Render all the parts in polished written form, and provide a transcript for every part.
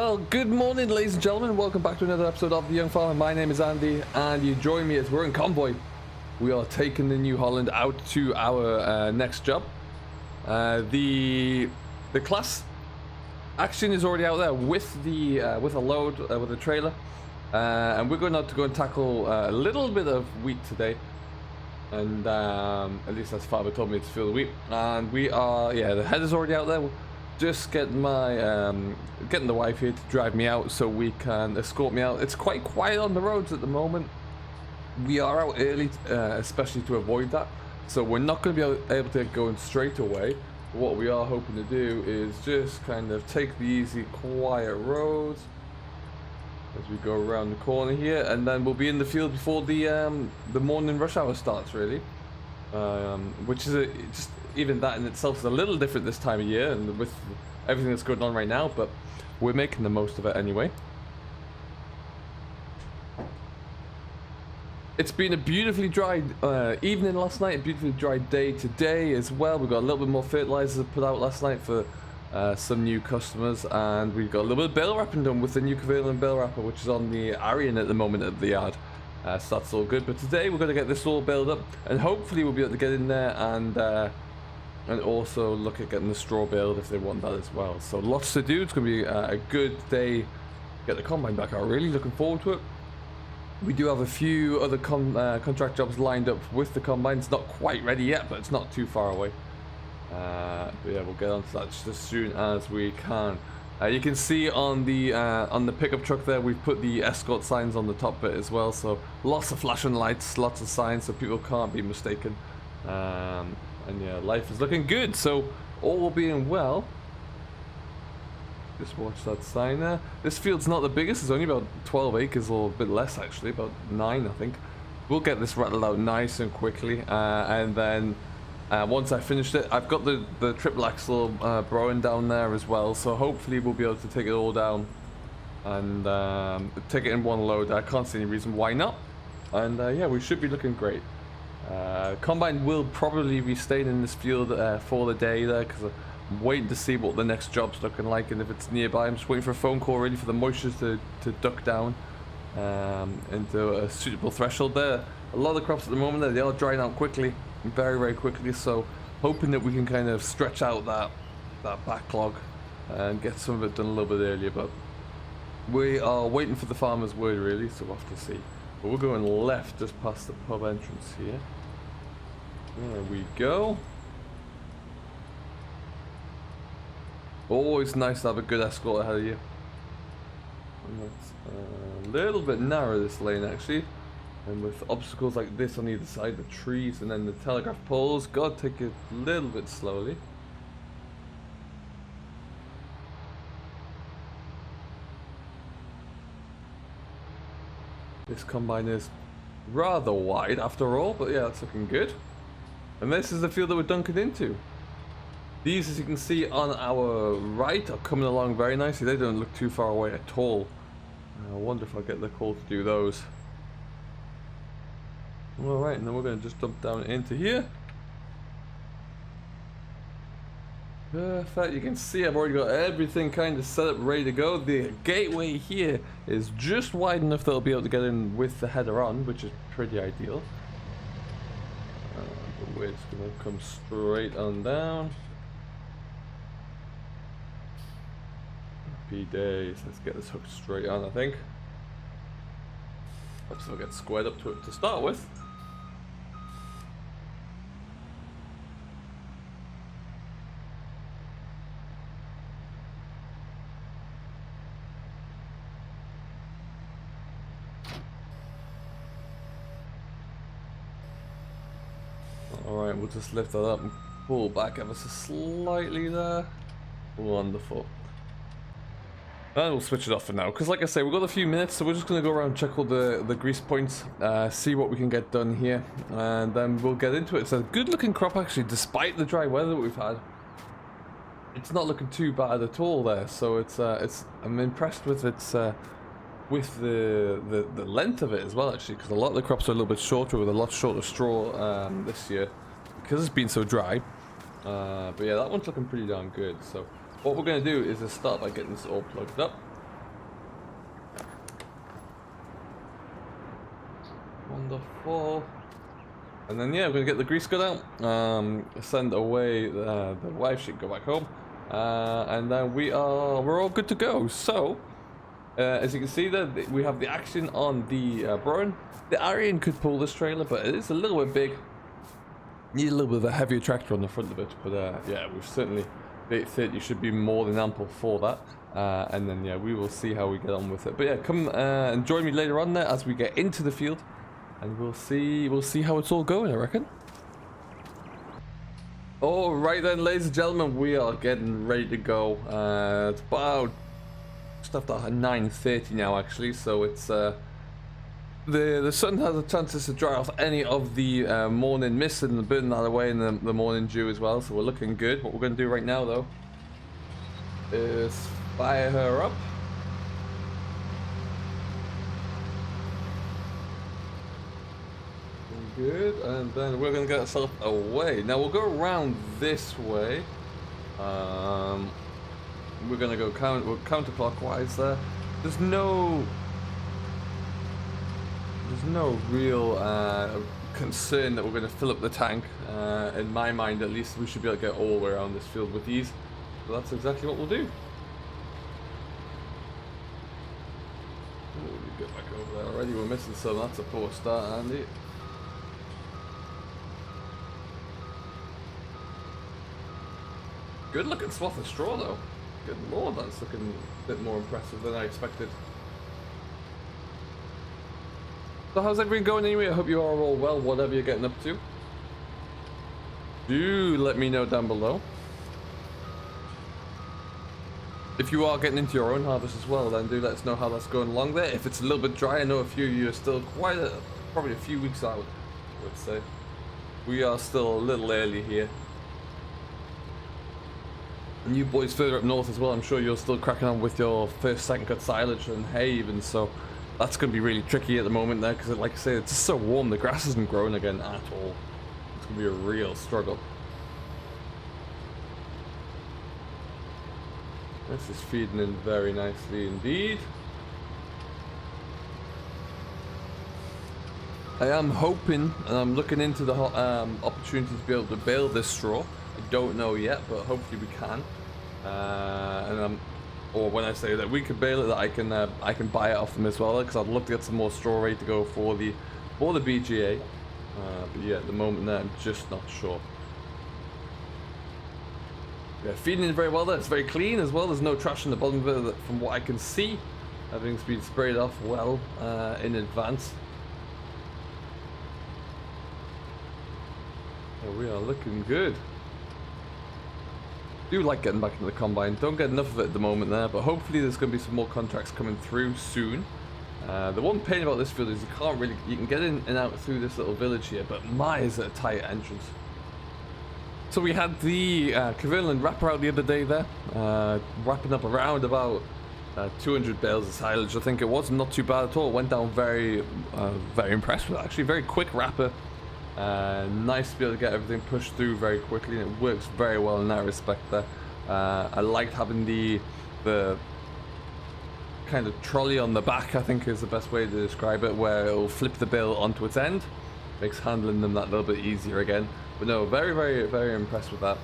Well, good morning, ladies and gentlemen. Welcome back to another episode of The Young Farmer. My name is Andy, and you join me as we're in convoy. We are taking the New Holland out to our next job. The class action is already out there with a load with a trailer, and we're going out to go and tackle a little bit of wheat today. And at least that's Father told me to fill the wheat. And we are, the header's already out there. Just getting my getting the wife here to drive me out so we can escort me out. It's quite quiet on the roads at the moment. We are out early, especially to avoid that. So we're not going to be able to get going straight away. What we are hoping to do is just kind of take the easy, quiet roads as we go around the corner here, and then we'll be in the field before the morning rush hour starts, really. Which is just even that in itself is a little different this time of year and with everything that's going on right now, but we're making the most of it anyway. It's been a beautifully dry evening last night, a beautifully dry day today as well. We got a little bit more fertilizer put out last night for some new customers, and we've got a little bit of bale wrapping done with the new Covalent bale wrapper, which is on the Arian at the moment at the yard. So that's all good, but today we're going to get this all baled up, and hopefully we'll be able to get in there and also look at getting the straw baled if they want that as well. So lots to do. It's going to be a good day. Get the combine back out. Really looking forward to it. We do have a few other contract jobs lined up with the combine. It's not quite ready yet, but it's not too far away. But yeah, we'll get onto that just as soon as we can. You can see on the pickup truck there, we've put the escort signs on the top bit as well. So lots of flashing lights, lots of signs, so people can't be mistaken. And yeah, life is looking good. So all being well. Just watch that sign there. This field's not the biggest. It's only about 12 acres or a bit less actually, about 9 I think. We'll get this rattled out nice and quickly, and then once I finished it, I've got the triple axle Broen down there as well, so hopefully we'll be able to take it all down and take it in one load. I can't see any reason why not, and yeah, we should be looking great. Combine will probably be staying in this field for the day there, because I'm waiting to see what the next job's looking like, and if it's nearby. I'm just waiting for a phone call really for the moisture to duck down into a suitable threshold there. A lot of the crops at the moment they are drying out quickly, very, very quickly, so hoping that we can kind of stretch out that backlog and get some of it done a little bit earlier, but we are waiting for the farmer's word really, so we'll have to see. But we're going left just past the pub entrance here. There we go. Always nice to have a good escort ahead of you. And that's a little bit narrow, this lane actually, and with obstacles like this on either side, the trees and then the telegraph poles, gotta take it a little bit slowly. This combine is rather wide after all, but yeah, it's looking good. And this is the field that we're dunking into. These, as you can see on our right, are coming along very nicely. They don't look too far away at all. I wonder if I'll get the call to do those. Alright, and then we're going to just dump down into here. Perfect. You can see I've already got everything kind of set up, ready to go. The gateway here is just wide enough that I'll be able to get in with the header on, which is pretty ideal. But we're just going to come straight on down. Happy days. Let's get this hooked straight on, I think. Hope so I'll get squared up to it to start with. Alright, we'll just lift that up and pull back ever so slightly there. Wonderful. And we'll switch it off for now, because like I say, we've got a few minutes, so we're just going to go around and check all the grease points, see what we can get done here, and then we'll get into it. It's a good looking crop actually, despite the dry weather that we've had. It's not looking too bad at all there, so it's I'm impressed with its with the length of it as well actually, because a lot of the crops are a little bit shorter with a lot shorter straw this year because it's been so dry. But yeah, that one's looking pretty darn good. So what we're going to do is just start by getting this all plugged up. wonderful. And then yeah, we're gonna get the grease gun out, send away the wife. She can go back home, and then we're all good to go. So as you can see there, we have the action on the Braun. The Arian could pull this trailer, but it is a little bit big. Need a little bit of a heavier tractor on the front of it, but yeah, we've certainly the 830 should be more than ample for that. And then yeah, we will see how we get on with it. But yeah, come and join me later on there as we get into the field, and we'll see how it's all going, I reckon. All right then, ladies and gentlemen, we are getting ready to go. It's about just after 9:30 now, actually. So it's the sun has a chance to dry off any of the morning mist and burn that away in the morning dew as well. So we're looking good. What we're going to do right now, though, is fire her up. Good, and then we're going to get ourselves away. Now we'll go around this way. We're going to go counterclockwise there. There's no real concern that we're going to fill up the tank. In my mind, at least, we should be able to get all the way around this field with ease. So that's exactly what we'll do. Ooh, we get back over there already. We're missing some. That's a poor start, Andy. Good looking swath of straw though. Good lord, that's looking a bit more impressive than I expected. So how's everything going anyway? I hope you are all well, whatever you're getting up to. Do let me know down below. If you are getting into your own harvest as well, then do let us know how that's going along there. If it's a little bit dry, I know a few of you are still probably a few weeks out, I would say. We are still a little early here. And you boys further up north as well, I'm sure you're still cracking on with your first, second cut silage and hay even, so that's going to be really tricky at the moment there, because like I say, it's just so warm, the grass isn't growing again at all. It's going to be a real struggle. This is feeding in very nicely indeed. I am hoping, and I'm looking into the opportunity to be able to bale this straw. I don't know yet, but hopefully we can. Or when I say that we could bale it, that I can buy it off them as well, because I'd love to get some more straw ready to go for the BGA. But yeah, at the moment there, I'm just not sure. Yeah, feeding in very well there. It's very clean as well. There's no trash in the bottom of it from what I can see. Everything's been sprayed off well in advance. So we are looking good. Do like getting back into the combine. Don't get enough of it at the moment there, but hopefully there's going to be some more contracts coming through soon. The one pain about this field is you can get in and out through this little village here, but my is a tight entrance. So we had the Cumberland wrapper out the other day there, wrapping up around about 200 bales of silage. I think it was not too bad at all. It went down very impressed with it. Actually, very quick wrapper. Nice to be able to get everything pushed through very quickly, and it works very well in that respect there. I liked having the kind of trolley on the back, I think is the best way to describe it, where it will flip the bale onto its end. Makes handling them that little bit easier again. But no, very impressed with that.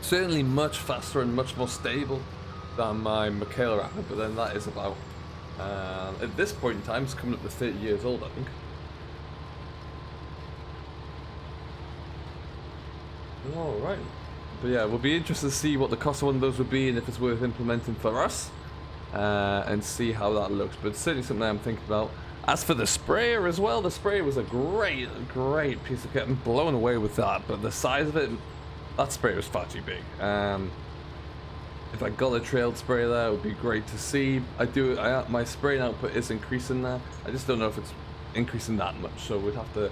Certainly much faster and much more stable than my McHale wrapper, but then that is about, at this point in time, it's coming up to 30 years old, I think. Alright, but yeah, we'll be interested to see what the cost of one of those would be and if it's worth implementing for us, and see how that looks. But it's certainly something I'm thinking about. As for the sprayer as well, the sprayer was a great piece of kit. I'm blown away with that, but the size of it, that sprayer was far too big. If I got a trailed sprayer there, it would be great to see. My spraying output is increasing there. I just don't know if it's increasing that much, so we'd have to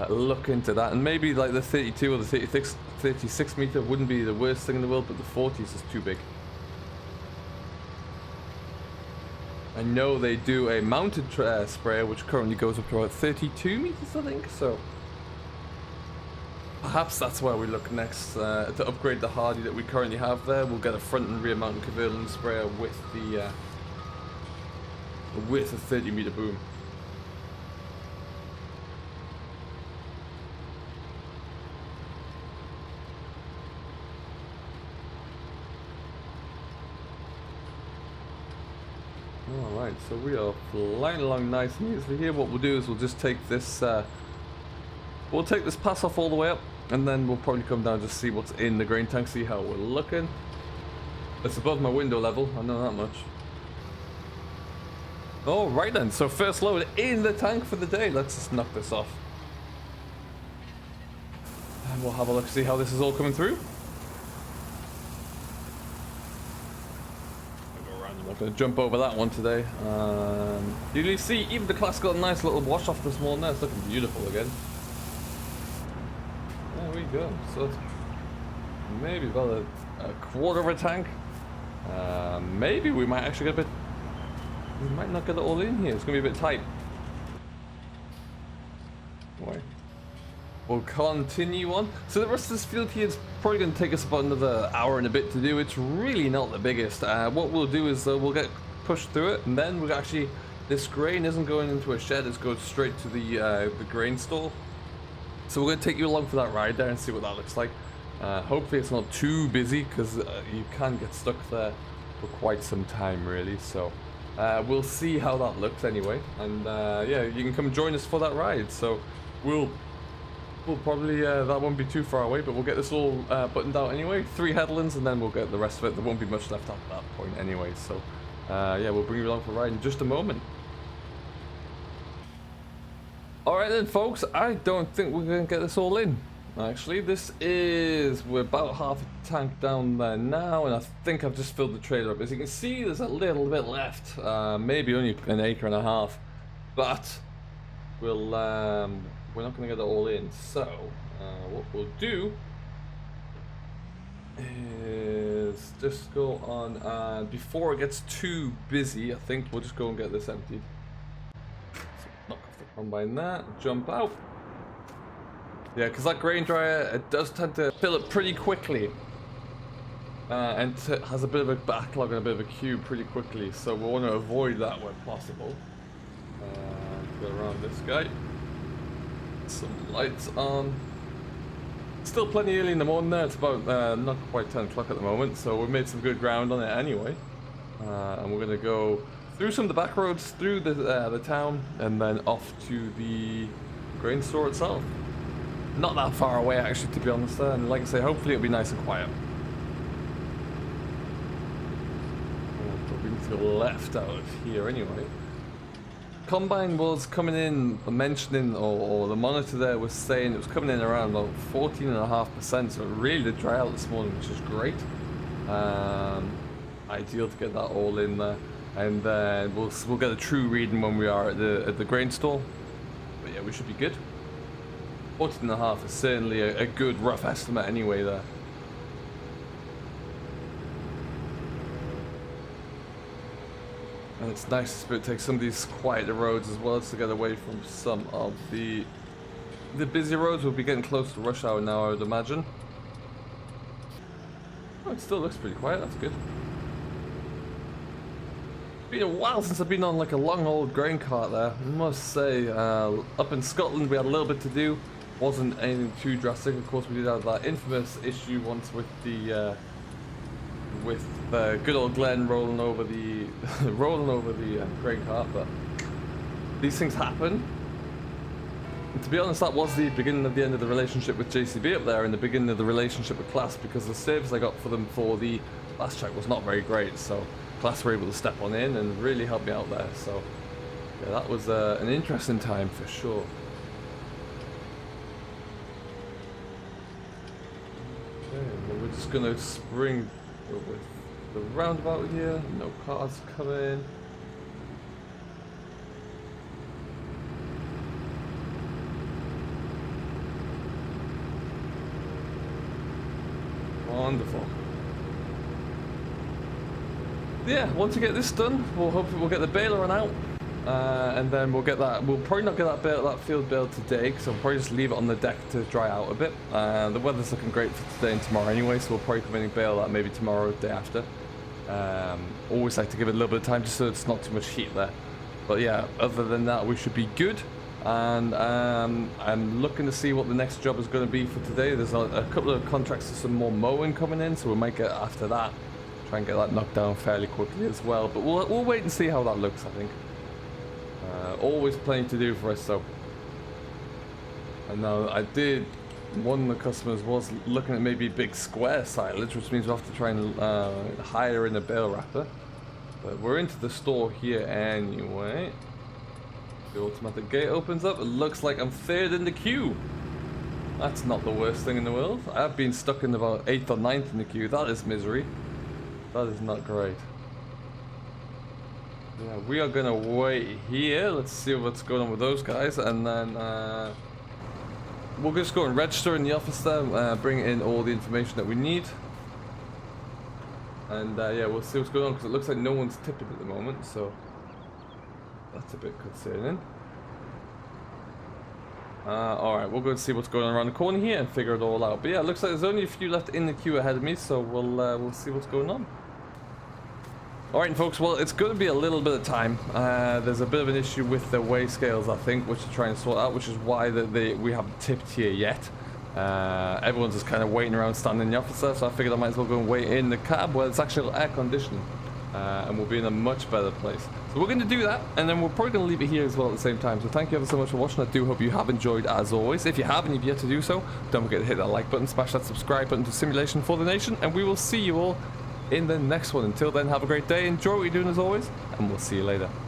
look into that. And maybe like the 32 or the 36 meter wouldn't be the worst thing in the world, but the 40s is too big. I know they do a mounted sprayer which currently goes up to about 32 meters, I think, so perhaps that's where we look next, to upgrade the Hardy that we currently have there. We'll get a front and rear mounted Cumberland sprayer with the 30 meter boom. Alright, so we are flying along nice and easily here. What we'll do is we'll just take this pass off all the way up, and then we'll probably come down to see what's in the grain tank, see how we're looking. It's above my window level, I know that much. Alright then, so first load in the tank for the day. Let's just knock this off. And we'll have a look, see how this is all coming through. I'm not going to jump over that one today. You see, even the class got a nice little wash off this morning. It's looking beautiful again. There we go. So it's maybe about a quarter of a tank. Maybe we might actually get a bit. We might not get it all in here. It's going to be a bit tight. Wait. We'll continue on. So the rest of this field here is probably going to take us about another hour and a bit to do. It's really not the biggest. What we'll do is we'll get pushed through it, and then we'll actually, this grain isn't going into a shed, it's going straight to the grain store. So we're going to take you along for that ride there and see what that looks like. Hopefully it's not too busy, because you can get stuck there for quite some time really. So we'll see how that looks anyway. And yeah, you can come join us for that ride. So we'll probably, that won't be too far away, but we'll get this all buttoned out anyway. 3 headlands, and then we'll get the rest of it. There won't be much left at that point anyway. So yeah, we'll bring you along for a ride in just a moment. Alright then folks, I don't think we're going to get this all in. Actually, we're about half a tank down there now, and I think I've just filled the trailer up. As you can see, there's a little bit left, maybe only an acre and a half, but we're not going to get it all in. So what we'll do is just go on, and before it gets too busy, I think we'll just go and get this emptied. So knock off the combine there, jump out. Yeah, because that grain dryer, it does tend to fill it pretty quickly. And it has a bit of a backlog and a bit of a queue pretty quickly. So we want to avoid that where possible. Go around this guy. Some lights on. Still plenty early in the morning there. It's about not quite 10 o'clock at the moment. So we've made some good ground on it anyway. And we're going to go through some of the back roads, through the town, and then off to the grain store itself. Not that far away actually, to be honest, and like I say, hopefully it'll be nice and quiet. Probably to the left out of here anyway. Combine was coming in, mentioning, or the monitor there was saying it was coming in around about 14.5%, so it really did dry out this morning, which is great. Ideal to get that all in there, and then we'll get a true reading when we are at the grain store. But yeah, we should be good. 14.5 is certainly a good rough estimate anyway there. And it's nice to take some of these quieter roads as well, to get away from some of the busy roads. We'll be getting close to rush hour now, I would imagine. Oh, it still looks pretty quiet, that's good. It's been a while since I've been on like a long old grain cart there, I must say. Up in Scotland we had a little bit to do. Wasn't anything too drastic. Of course, we did have that infamous issue once with the good old Glenn rolling over the grain cart. But these things happen. And to be honest, that was the beginning of the end of the relationship with JCB up there, and the beginning of the relationship with Class, because the service I got for them for the last check was not very great. So Class were able to step on in and really help me out there. So yeah, that was an interesting time for sure. We're just gonna spring with the roundabout here. No cars coming. Wonderful. Yeah, once we get this done, we'll get the baler run out. And then we'll get that. We'll probably not get that field build today, because I'll probably just leave it on the deck to dry out a bit. The weather's looking great for today and tomorrow anyway, so we'll probably come in and bail that maybe tomorrow or the day after. Always like to give it a little bit of time just so it's not too much heat there. But yeah, other than that, we should be good. And I'm looking to see what the next job is going to be for today. There's a couple of contracts for some more mowing coming in, so we might get after that. try and get that knocked down fairly quickly as well. But we'll wait and see how that looks, I think. Always plenty to do for us, so. And now one of the customers was looking at maybe big square silage, which means we'll have to try and hire in a bale wrapper. But we're into the store here anyway. The automatic gate opens up. It looks like I'm third in the queue. That's not the worst thing in the world. I've been stuck in about 8th or 9th in the queue. That is misery. That is not great. Yeah, we are gonna wait here. Let's see what's going on with those guys, and then we'll just go and register in the office there, bring in all the information that we need, and yeah, we'll see what's going on because it looks like no one's tipping at the moment, so that's a bit concerning. Alright, we'll go and see what's going on around the corner here and figure it all out. But yeah, it looks like there's only a few left in the queue ahead of me, so we'll see what's going on. Alright folks, well, it's going to be a little bit of time. There's a bit of an issue with the weigh scales, I think, which to try and sort out, which is why we haven't tipped here yet. Everyone's just kind of waiting around standing in the office there, so I figured I might as well go and wait in the cab where it's actually air conditioning. And we'll be in a much better place. So we're going to do that, and then we're probably going to leave it here as well at the same time. So thank you ever so much for watching. I do hope you have enjoyed as always. If you have and you've yet to do so, don't forget to hit that like button, smash that subscribe button to Simulation for the Nation, and we will see you all in the next one. Until then, have a great day, enjoy what you're doing as always, and we'll see you later.